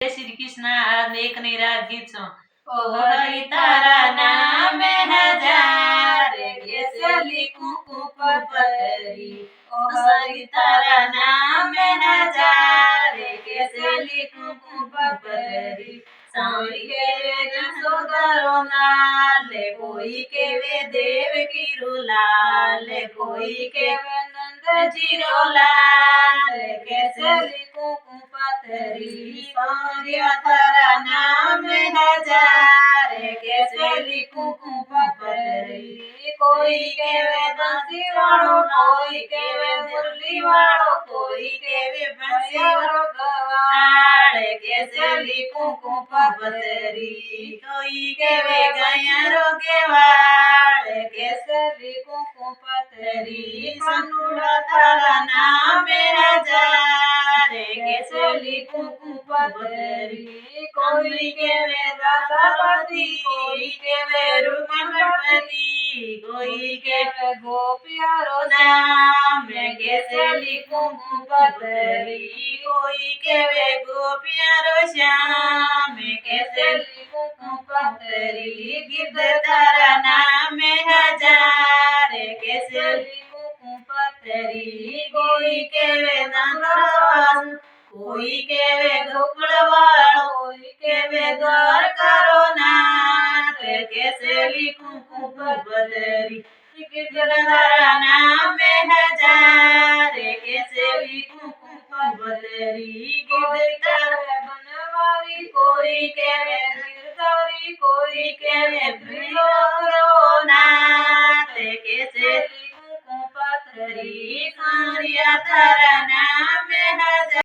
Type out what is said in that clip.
श्री कृष्ण एक नहीं राखी छो हरि तारा नाम हजार केसली कुकु पतरी हरि तारा नाम हजार केसली कुकु पतरी सावरी के वे सोदरो नाले कोई के वे देव की रुलाल कोई के वे नंद जी रोलाल केसली कुकु पतरी सावरिया तारा नाम हजार केसली कुकु पतरी कोई के वे बंसी वालो कोई के वे मुरली वालो कोई के वे बंसी वालो गवाड़ केसली कुकु पतरी कोई के वे गयरो केवाड़ केसली कुकु पतरी सनुड़ा तारा नाम हजार केसली कुकु पतरी कोई के वे राधापति कोई के वे रुक्मणी कोई के वे गोपियारो नाम केसली कुकु पतरी कोई के वे गोपियारो श्याम केसली कुकु पतरी गिद्ध तारा नाम हजार केसली कुकु पतरी कोई के वे नंदवास कोई के वे गोकुलवाल कोई के वे द्वारकारो नाथ केसली कुकु पतरी गिरधारा नाम हजार केसली कुकु पतरी गिरधारा बनवारी कोई के वे गिरधारी कोई के वे प्रियो नाथ केसली कुकु पतरी सारिया तारा नाम हजार।